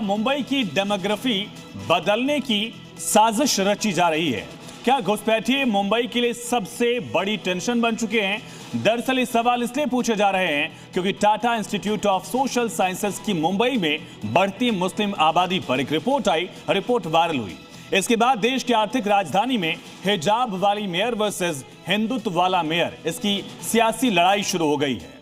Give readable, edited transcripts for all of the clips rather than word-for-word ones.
क्या मुंबई की डेमोग्राफी बदलने की साजिश रची जा रही है? क्या घुसपैठिए मुंबई के लिए सबसे बड़ी टेंशन बन चुके हैं? दरअसल ये सवाल इसलिए पूछे जा रहे हैं क्योंकि Tata institute of social sciences की मुंबई में बढ़ती मुस्लिम आबादी पर एक रिपोर्ट आई। रिपोर्ट वायरल हुई। इसके बाद देश की आर्थिक राजधानी में हिजाब वाली मेयर वर्सेस हिंदुत्व वाला मेयर, इसकी सियासी लड़ाई शुरू हो गई है।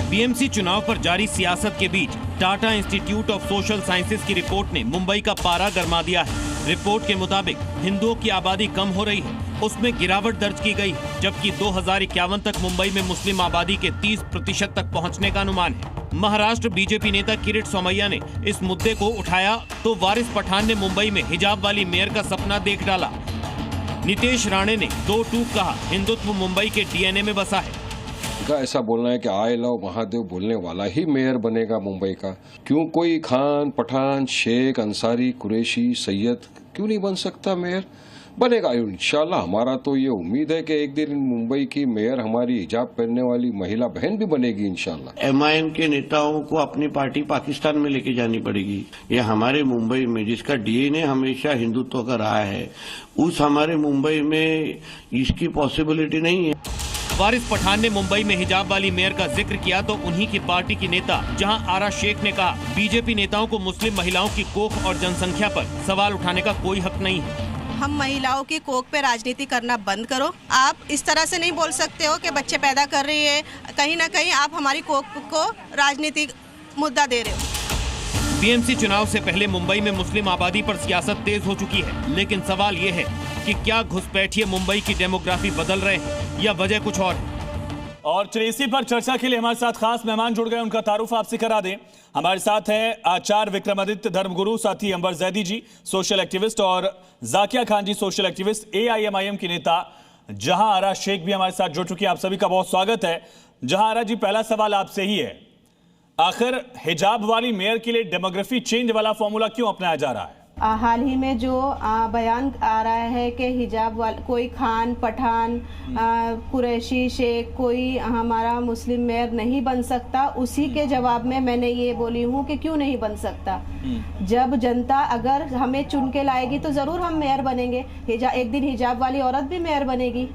बीएमसी चुनाव पर जारी सियासत के बीच Tata institute of social sciences की रिपोर्ट ने मुंबई का पारा गरमा दिया है। रिपोर्ट के मुताबिक हिंदुओं की आबादी कम हो रही है, उसमें गिरावट दर्ज की गई है, जबकि 2051 तक मुंबई में मुस्लिम आबादी के 30% तक पहुंचने का अनुमान है। महाराष्ट्र बीजेपी नेता किरीट सोमैया ने इस मुद्दे को उठाया तो वारिस पठान ने मुंबई में हिजाब वाली मेयर का सपना देख डाला। नितेश राणे ने दो टूक कहा, हिंदुत्व मुंबई के डीएनए में बसा है। ऐसा बोलना है कि आई लव महादेव बोलने वाला ही मेयर बनेगा मुंबई का। क्यों कोई खान, पठान, शेख, अंसारी, कुरैशी, सैयद क्यों नहीं बन सकता मेयर? बनेगा इंशाल्लाह। हमारा तो ये उम्मीद है कि एक दिन मुंबई की मेयर हमारी हिजाब पहनने वाली महिला बहन भी बनेगी इंशाल्लाह। एमआईएम के नेताओं को अपनी पार्टी पाकिस्तान में लेके जानी पड़ेगी। ये हमारे मुंबई में जिसका डीएनए हमेशा हिंदुत्व का रहा है, उस हमारे मुंबई में इसकी पॉसिबिलिटी नहीं है। वारिस पठान ने मुंबई में हिजाब वाली मेयर का जिक्र किया तो उन्हीं की पार्टी की नेता जहां आरा शेख ने कहा, बीजेपी नेताओं को मुस्लिम महिलाओं की कोख और जनसंख्या पर सवाल उठाने का कोई हक नहीं है। हम महिलाओं की कोख पे राजनीति करना बंद करो। आप इस तरह से नहीं बोल सकते हो कि बच्चे पैदा कर रही है, कहीं ना कहीं आप हमारी कोख को राजनीतिक मुद्दा दे रहे हो। बीएमसी चुनाव से पहले मुंबई में मुस्लिम आबादी पर सियासत तेज हो चुकी है, लेकिन सवाल ये है कि क्या घुसपैठिए मुंबई की डेमोग्राफी बदल रहे हैं या वजह कुछ और है? और चलिए इसी पर चर्चा के लिए हमारे साथ खास मेहमान जुड़ गए, उनका तारुफ आपसे करा दें। हमारे साथ हैं आचार्य विक्रमादित्य धर्मगुरु, साथी अंबर जैदी जी सोशल एक्टिविस्ट, और जाकिया खान जी सोशल एक्टिविस्ट। एआईएमआईएम की नेता जहां आरा शेख भी हमारे साथ जुड़ चुकी हैं। आप सभी का बहुत स्वागत है। जहां आरा जी, पहला सवाल आपसे ही है, आखिर हिजाब वाली मेयर के लिए डेमोग्राफी चेंज वाला फॉर्मूला क्यों अपनाया जा रहा है? हाल ही में जो बयान आ रहा है कि हिजाब वाला कोई खान, पठान, कुरैशी, शेख कोई हमारा मुस्लिम मेयर नहीं बन सकता, उसी के जवाब में मैंने ये बोली हूँ कि क्यों नहीं बन सकता। जब जनता अगर हमें चुन के लाएगी तो जरूर हम मेयर बनेंगे। एक दिन हिजाब वाली औरत भी मेयर बनेगी।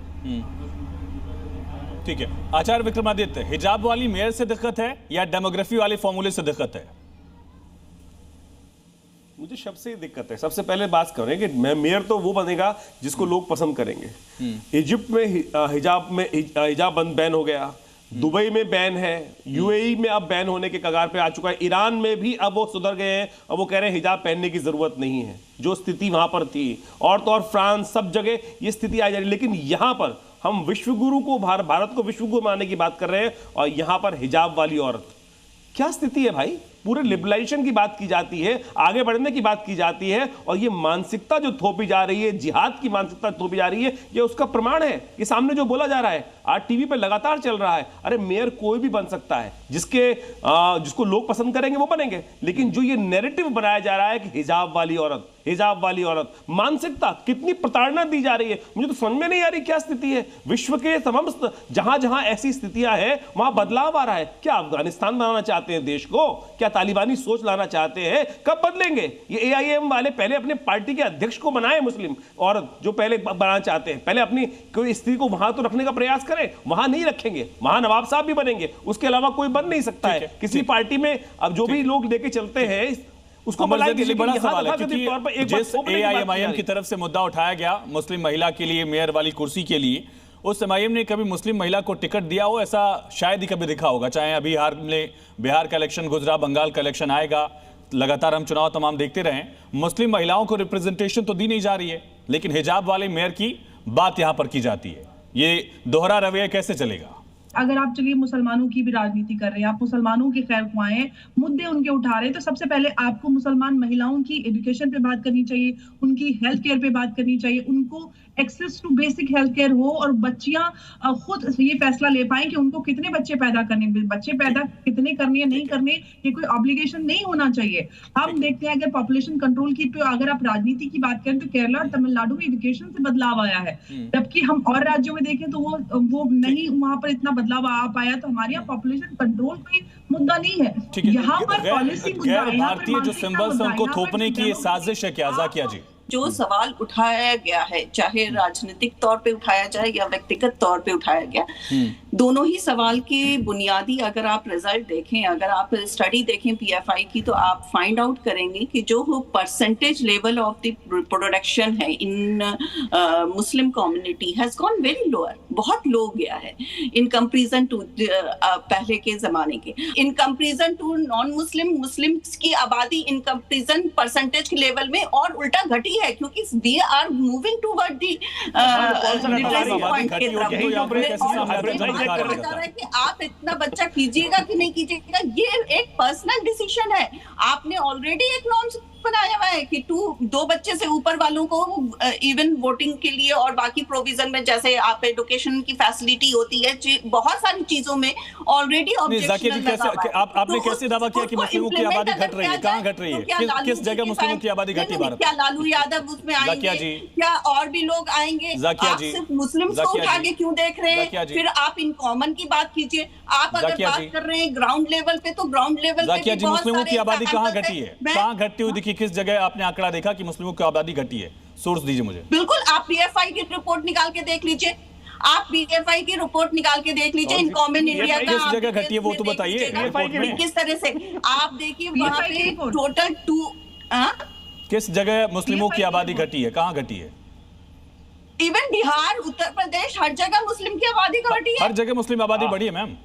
ठीक है आचार्य विक्रमादित्य, हिजाब वाली मेयर से दिक्कत है या डेमोग्राफी वाले फॉर्मूले से दिक्कत है? मुझे शब्द से दिक्कत है। सबसे पहले बात करें कि मेयर तो वो बनेगा जिसको लोग पसंद करेंगे। इजिप्ट में हिजाब बैन हो गया, दुबई में बैन है, यूएई में अब बैन होने के कगार पे आ चुका है, ईरान में भी अब वो सुधर गए हैं और वो कह रहे हैं हिजाब पहनने की जरूरत नहीं है। जो स्थिति वहां पर थी, और तो और फ्रांस, सब जगह ये स्थिति आ जा रही है। लेकिन यहां पर हम विश्वगुरु को, भारत को विश्वगुरु मानने की बात कर रहे हैं, और यहां पर हिजाब वाली औरत। क्या स्थिति है भाई? पूरे लिबरलाइजेशन की बात की जाती है, आगे बढ़ने की बात की जाती है, और ये मानसिकता जो थोपी जा रही है, जिहाद की मानसिकता थोपी जा रही है, ये उसका प्रमाण है। ये सामने जो बोला जा रहा है आज टीवी पे लगातार चल रहा है, अरे मेयर कोई भी बन सकता है, जिसको लोग पसंद करेंगे वो बनेंगे। लेकिन जो ये नैरेटिव बनाया जा रहा है कि हिजाब वाली औरत, हिजाब वाली औरत, मानसिकता कितनी प्रताड़ना दी जा रही है, मुझे तो समझ में नहीं आ रही क्या स्थिति है। विश्व के समस्त जहां जहां ऐसी स्थितियां हैं वहां बदलाव आ रहा है। क्या अफगानिस्तान बनाना चाहते हैं देश को? क्या तालिबानी सोच लाना चाहते हैं? कब बदलेंगे? ये एआईएम वाले पहले अपने पार्टी के अध्यक्ष को बनाए मुस्लिम औरत, जो पहले बनाना चाहते हैं, पहले अपनी कोई स्त्री को वहां तो रखने का प्रयास करें। वहां नहीं रखेंगे, वहां नवाब साहब भी बनेंगे, उसके अलावा कोई बन नहीं सकता है किसी पार्टी में। अब जो भी लोग लेके चलते हैं उसको बुलाएंगे। बड़ा सवाल है क्योंकि जिस एआईएमआईएम की तरफ से मुद्दा उठाया गया मुस्लिम महिला के लिए, मेयर वाली कुर्सी के लिए, उस एमआईएम ने कभी मुस्लिम महिला को टिकट दिया हो ऐसा शायद ही कभी दिखा होगा। चाहे अभी बिहार का इलेक्शन गुजरा, बंगाल का इलेक्शन आएगा, लगातार हम चुनाव तमाम देखते रहे, मुस्लिम महिलाओं को रिप्रेजेंटेशन तो दी नहीं जा रही है, लेकिन हिजाब वाले मेयर की बात यहां पर की जाती है। ये दोहरा रवैया कैसे चलेगा? अगर आप चलिए मुसलमानों की भी राजनीति कर रहे हैं, आप मुसलमानों के खैर ख्वाह मुद्दे उनके उठा रहे हैं, तो सबसे पहले आपको मुसलमान महिलाओं की एजुकेशन पे बात करनी चाहिए, उनकी हेल्थ केयर पे बात करनी चाहिए, उनको access to basic health care हो और बच्चियां खुद ये फैसला ले पाए कि उनको कितने बच्चे पैदा करने, बच्चे पैदा कितने करने या नहीं करने, ये कोई ऑब्लिगेशन नहीं होना चाहिए। हम देखते हैं अगर पॉपुलेशन कंट्रोल की, तो अगर आप राजनीति की बात करें तो केरला और तमिलनाडु में एजुकेशन से बदलाव आया है, जबकि हम और राज्यों में देखें तो वो नहीं, वहां पर इतना बदलाव आ पाया। तो हमारे यहाँ पॉपुलेशन कंट्रोल कोई मुद्दा नहीं है, यहाँ पर पॉलिसी मुद्दा है। भारतीय जो सिंबल्स उनको थोपने की साजिश है क्या जाकिया जी? जो सवाल उठाया गया है, चाहे राजनीतिक तौर पे उठाया जाए या व्यक्तिगत तौर पे उठाया गया, दोनों ही सवाल के बुनियादी अगर आप रिजल्ट देखें, अगर आप स्टडी देखें पीएफआई की, तो आप फाइंड आउट करेंगे कि जो percentage level of the production है in Muslim community has gone very lower, बहुत लो गया है इन कंपैरिजन टू पहले के जमाने के, in comparison to non Muslim, Muslims की आबादी इन कंपैरिजन परसेंटेज के लेवल में और उल्टा घटी है, क्योंकि we are moving toward the point के तरफ। बता रहा है कि आप इतना बच्चा कीजिएगा कि नहीं कीजिएगा, ये एक पर्सनल डिसीजन है। आपने ऑलरेडी एक नॉर्म्स बनाया हुआ है कि 2 बच्चे से ऊपर वालों को इवन वोटिंग के लिए और बाकी प्रोविजन में, जैसे आप एजुकेशन की फैसिलिटी होती है, बहुत सारी चीजों में ऑलरेडी आपने कैसे दावा किया कि मुस्लिमों की आबादी घट रही है? कहाँ घट रही है? किस जगह मुस्लिमों की आबादी घटी भारत? क्या लालू यादव उसमें आएंगे? क्या और भी लोग आएंगे? आप सिर्फ मुस्लिम को उठा के क्यों देख रहे हैं? फिर आप इन कॉमन की बात कीजिए। आप अगर बात कर रहे हैं ग्राउंड लेवल पे, तो ग्राउंड लेवल पे मुस्लिमों की आबादी कहाँ घटी है? कहाँ घटती हुई? किस जगह आपने आंकड़ा देखा कि मुस्लिमों की आबादी घटी है? सोर्स दीजिए मुझे। बिल्कुल, आप पीएफआई की रिपोर्ट निकाल के देख लीजिए, आप पीएफआई की रिपोर्ट निकाल के देख लीजिए, इन कॉमन इंडिया का किस जगह घटी है वो तो बताइए रिपोर्ट में। किस तरह से आप देखिए वहां पे टोटल 2 किस जगह मुस्लिमों की आबादी घटी है? कहाँ घटी है? इवन बिहार, उत्तर प्रदेश, हर जगह मुस्लिम की आबादी घटी है। हर जगह मुस्लिम आबादी बढ़ी है मैम।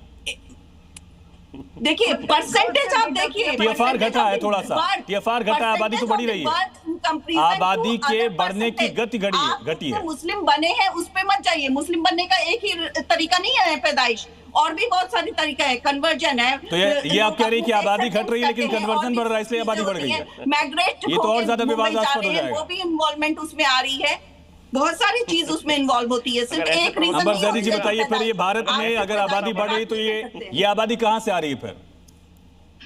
देखिए परसेंटेज आप देखिए, टीएफआर घटा है थोड़ा सा, टीएफआर घटा है, आबादी तो बढ़ी रही है। आबादी के बढ़ने की गति घटी है। मुस्लिम बने हैं उस पे मत जाइए, मुस्लिम बनने का एक ही तरीका नहीं है पैदाइश, और भी बहुत सारी तरीका है, कन्वर्जन है। तो ये आप कह रही है कि आबादी घट रही है लेकिन कन्वर्जन बढ़ रहा है, इसलिए आबादी बढ़ गई है। माइग्रेट ये तो और ज्यादा विवादास्पद हो जाएगा। वो भी इन्वॉल्वमेंट उसमें आ रही है, बहुत सारी चीज उसमें इन्वॉल्व होती है, सिर्फ एक रीजन। अंबर ज़ैदी जी बताइए, फिर ये भारत में अगर आबादी बढ़ रही तो ये आबादी कहाँ से आ रही है फिर?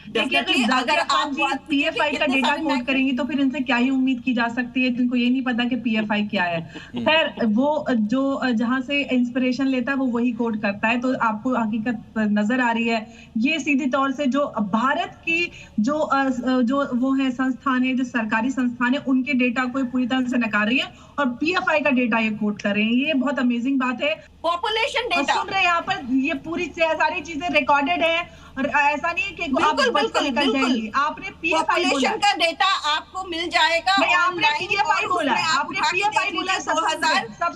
देखिए अगर आप पीएफआई का डेटा कोट करेंगी तो फिर इनसे क्या ही उम्मीद की जा सकती है, जिनको ये नहीं पता कि पीएफआई क्या है। खैर वो जो जहां से इंस्पिरेशन लेता है वो वही कोट करता है, तो आपको हकीकत नजर आ रही है। ये सीधे तौर से जो भारत की जो वो है संस्थान है, जो सरकारी संस्थान है, उनके डेटा को पूरी तरह से नकार रही है और पीएफआई का डेटा ये कोट कर रहे हैं। ये बहुत अमेजिंग बात है। पॉपुलेशन डेटा सुन रहे हैं यहाँ पर, ये पूरी सारी चीजें रिकॉर्डेड है और ऐसा नहीं है कि बिल्कुल आपने पॉपुलेशन का डेटा आपको मिल जाएगा। आपने पीएफआई बोला, आपने पीएफआई बोला।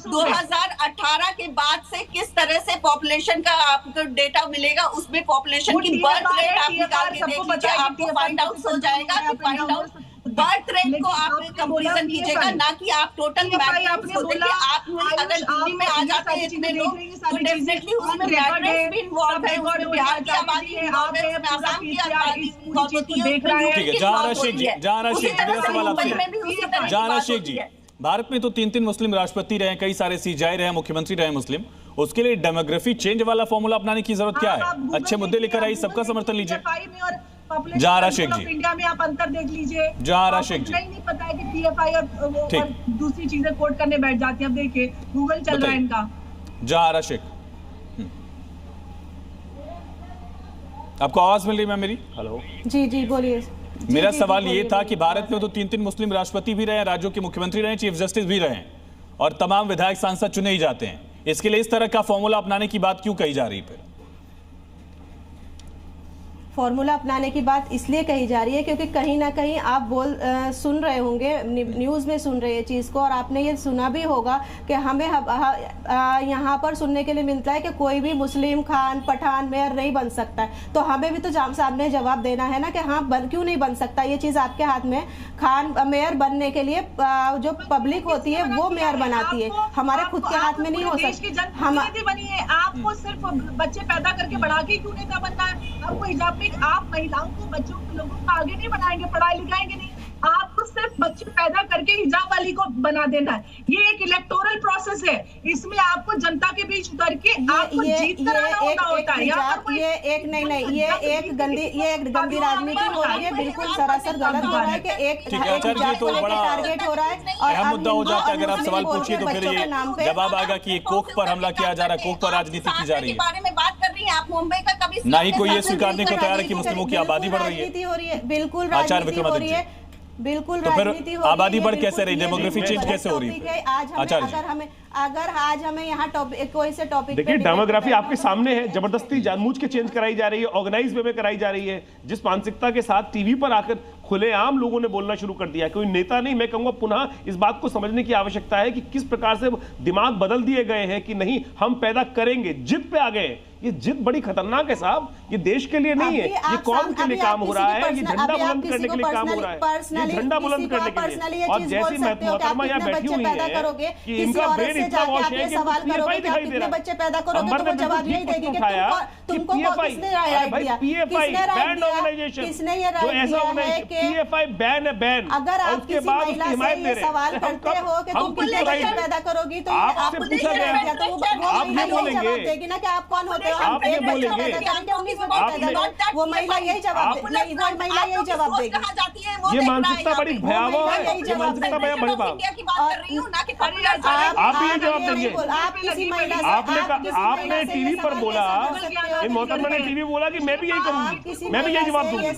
2018 के बाद से किस तरह से पॉपुलेशन का आपको डेटा मिलेगा, उसमें पॉपुलेशन की बर्थ रेट आप निकाल के देख लीजिए, आपको फाइंड आउट हो जाएगा कि फाइंड आउट बर्थ रेट को आप कंपैरिजन कीजिएगा, ना कि आप टोटल मैट्रिक्स को देखिए। आप अगर दिल्ली में आ जाते हैं इतने लोग तो डेफिनेटली उसमें मैट्रिक्स भी इन्वॉल्व है, उसमें बिहार की आबादी इन्वॉल्व है, उसमें आसाम की आबादी इन्वॉल्व होती है। ठीक है, जहां शेख जी, मेरा सवाल आपसे। जहां शेख जी, भारत में तो 3 मुस्लिम राष्ट्रपति रहे, कई सारे सीजाई रहे, मुख्यमंत्री रहे मुस्लिम, उसके लिए डेमोग्राफी चेंज वाला फॉर्मूला अपनाने की जरूरत क्या है? अच्छे मुद्दे लेकर आई, सबका समर्थन लीजिए। जहारा शेख जी, इंडिया में आप अंतर देख लीजिए। जहारा शेख जी, नहीं पता है कि पीएफआई और दूसरी चीजें कोट करने बैठ जाती है। अब देखिए गूगल चल रहा है इनका। जहारा शेख, आपको आवाज मिल रही है मेरी? हेलो जी बोलिए। मेरा सवाल ये था कि भारत में तो 3 मुस्लिम राष्ट्रपति भी रहे, राज्यों के मुख्यमंत्री रहे, चीफ जस्टिस भी रहे और तमाम विधायक सांसद चुने ही जाते हैं। इसके लिए इस तरह का फॉर्मूला अपनाने की बात क्यों कही जा रही है? फॉर्मूला अपनाने की बात इसलिए कही जा रही है क्योंकि कहीं ना कहीं आप सुन रहे होंगे, न्यूज़ में सुन रहे हैं चीज़ को, और आपने ये सुना भी होगा कि हमें यहाँ पर सुनने के लिए मिलता है कि कोई भी मुस्लिम खान पठान मेयर नहीं बन सकता है। तो हमें भी तो सामने जवाब देना है ना कि हाँ क्यों नहीं बन सकता। ये चीज़ आपके हाथ में। खान मेयर बनने के लिए जो पब्लिक होती है वो मेयर बनाती है, हमारे खुद के हाथ में नहीं हो सकता। हम बनी है, आपको सिर्फ बच्चे पैदा करके बढ़ा के क्यों नेता बनना है? आपको हिजाब, आप महिलाओं को, बच्चों को, लोगों को आगे नहीं बढ़ाएंगे, पढ़ाई लिखाएंगे नहीं, आपको सिर्फ बच्चे पैदा करके हिजाब वाली को बना देना है। ये एक इलेक्टोरल प्रोसेस है, इसमें आपको जनता के बीच उतर के आपको जीत कराना होता है। ये एक गंदी राजनीति हो रही है, बिल्कुल सरासर गलत हो रहा है कि एक टारगेट हो रहा है और अहम मुद्दा हो जाता है। अगर आप सवाल पूछिए तो फिर ये जवाब आएगा कि कोख पर हमला किया जा रहा है, कोख पर राजनीति की जा रही है। बारे में बात कर रही हैं आप, मुंबई का कभी ना ही कोई ये स्वीकारने को तैयार है कि मुस्लिमों की आबादी बढ़ रही है। बिल्कुल राजनीति हो रही है, बिल्कुल तो फिर राजनीति हो रही है। आबादी बढ़ कैसे रही, डेमोग्राफी चेंज कैसे हो रही है? अगर आज हमें यहाँ टॉपिक कोई से टॉपिक देखिए, डेमोग्राफी आपके सामने है, जबरदस्ती जानबूझ के चेंज कराई जा रही है, ऑर्गेनाइज वे में कराई जा रही है, जिस मानसिकता के साथ टीवी पर आकर खुलेआम लोगों ने बोलना शुरू कर दिया। कोई नेता नहीं, मैं कहूंगा पुनः इस बात को समझने की आवश्यकता है कि किस प्रकार से दिमाग बदल दिए गए हैं कि नहीं हम पैदा करेंगे, जिद पे आ गए। ये जिद बड़ी खतरनाक है साहब, ये देश के लिए नहीं है, ये कौम के लिए काम हो रहा है, ये झंडा बुलंद करने के लिए काम हो रहा है, ये झंडा बुलंद करने के लिए। और जैसी मोहतरमा यहाँ बैठी हुई है कि इनका ब्रेन इतना वॉश है कि पीएफआई दिखाई दे रहा है। बच्चे पैदा करोगे तो वो जवाब यही देगी कि तुमको किसने राइट दिया, पीएफआई बैन ऑर्गेनाइजेशन, किसने ये राइट दिया है कि पीएफआई बैन है, बैन। अगर आप किसी महिला से ये सवाल करते हो कि तुम कितने बच्चे पैदा करोगी तो आपसे पूछा गया तो वो महिला यही जवाब देगी ना कि आप कौन होते हो, आप ये बोलेंगे, वो महिला यही जवाब देगी, वो महिला यही जवाब देगी। ये मानसिकता बड़ी भयावह है, ये मानसिकता बड़ी भयावह। आप ये जवाब देंगे, आपने टीवी पर बोला, इन मोहतरमा ने टीवी बोला कि मैं भी यही करूंगी, मैं भी यही जवाब दूंगी।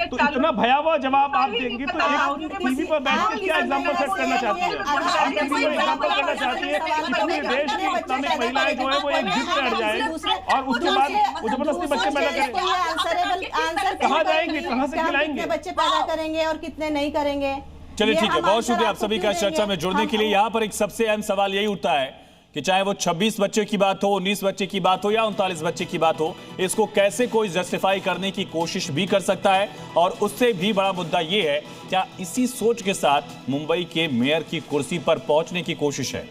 तो इतना भयावह जवाब आप देंगे तो एक टीवी पर बैठ के क्या एग्जाम्पल सेट करना चाहती है? आप टीवी में एग्जाम्पल करना चाहती है कि पूरे देश की इस्लामिक महिलाएं जो है वो एक जिद पे अड़ जाए और उसके बाद वो जबरदस्ती बच्चे पैदा करें। कहाँ जाएंगे, कहाँ से खिलाएंगे? बच्चे पैदा करेंगे और कितने नहीं करेंगे। चलिए ठीक है, बहुत शुक्रिया आप सभी का चर्चा में जुड़ने के लिए। यहाँ पर एक सबसे अहम सवाल यही उठता है कि चाहे वो 26 बच्चों की बात हो, 19 बच्चे की बात हो या 39 बच्चे की बात हो, इसको कैसे कोई जस्टिफाई करने की कोशिश भी कर सकता है। और उससे भी बड़ा मुद्दा यह है, क्या इसी सोच के साथ मुंबई के मेयर की कुर्सी पर पहुंचने की कोशिश है?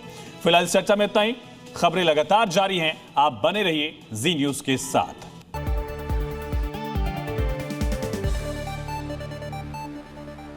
फिलहाल चर्चा में इतना ही, खबरें लगातार जारी हैं, आप बने रहिए जी न्यूज़ के साथ।